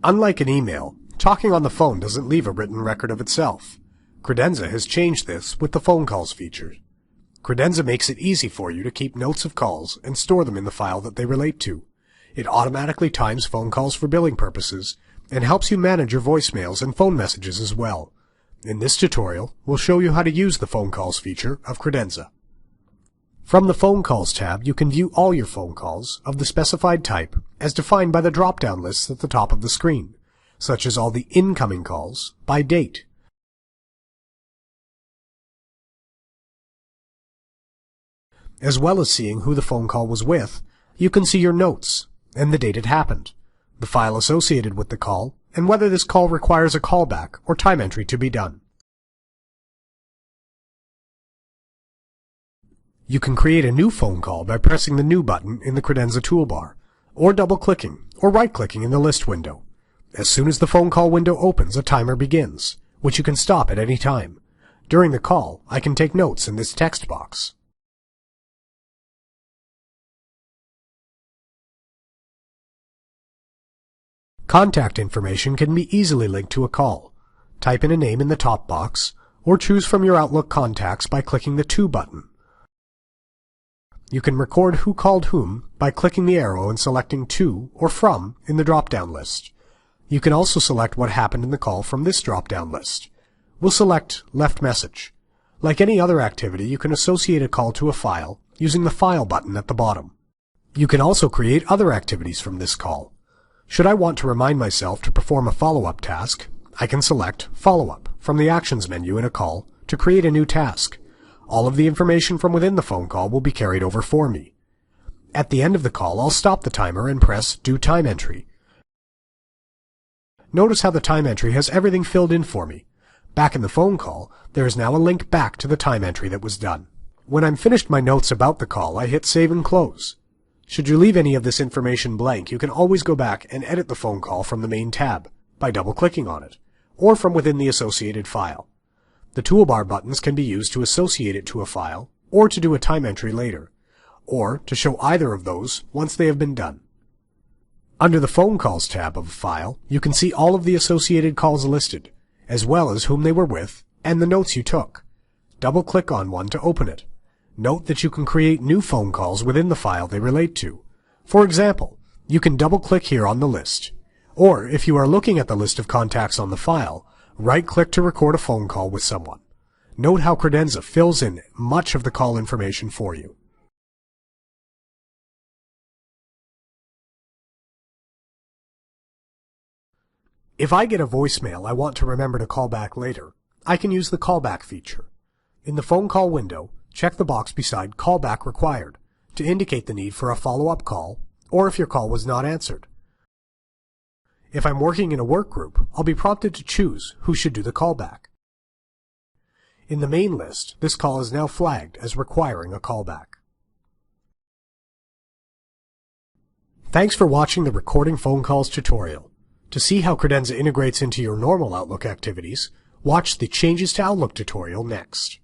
Unlike an email, talking on the phone doesn't leave a written record of itself. Credenza has changed this with the phone calls feature. Credenza makes it easy for you to keep notes of calls and store them in the file that they relate to. It automatically times phone calls for billing purposes and helps you manage your voicemails and phone messages as well. In this tutorial, we'll show you how to use the phone calls feature of Credenza. From the Phone Calls tab, you can view all your phone calls of the specified type as defined by the drop-down lists at the top of the screen, such as all the incoming calls by date. As well as seeing who the phone call was with, you can see your notes and the date it happened, the file associated with the call, and whether this call requires a callback or time entry to be done. You can create a new phone call by pressing the New button in the Credenza toolbar, or double-clicking or right-clicking in the list window. As soon as the phone call window opens, a timer begins, which you can stop at any time. During the call, I can take notes in this text box. Contact information can be easily linked to a call. Type in a name in the top box, or choose from your Outlook contacts by clicking the To button. You can record who called whom by clicking the arrow and selecting To or From in the drop-down list. You can also select what happened in the call from this drop-down list. We'll select Left Message. Like any other activity, you can associate a call to a file using the File button at the bottom. You can also create other activities from this call. Should I want to remind myself to perform a follow-up task, I can select Follow-up from the Actions menu in a call to create a new task. All of the information from within the phone call will be carried over for me. At the end of the call, I'll stop the timer and press Do Time Entry. Notice how the time entry has everything filled in for me. Back in the phone call, there is now a link back to the time entry that was done. When I'm finished my notes about the call, I hit Save and Close. Should you leave any of this information blank, you can always go back and edit the phone call from the main tab by double-clicking on it, or from within the associated file. The toolbar buttons can be used to associate it to a file, or to do a time entry later, or to show either of those once they have been done. Under the Phone Calls tab of a file, you can see all of the associated calls listed, as well as whom they were with and the notes you took. Double-click on one to open it. Note that you can create new phone calls within the file they relate to. For example, you can double-click here on the list. Or, if you are looking at the list of contacts on the file, right-click to record a phone call with someone. Note how Credenza fills in much of the call information for you. If I get a voicemail I want to remember to call back later, I can use the callback feature. In the phone call window, check the box beside Callback Required to indicate the need for a follow-up call, or if your call was not answered. If I'm working in a work group, I'll be prompted to choose who should do the callback. In the main list, this call is now flagged as requiring a callback. Thanks for watching the Recording Phone Calls tutorial. To see how Credenza integrates into your normal Outlook activities, watch the Changes to Outlook tutorial next.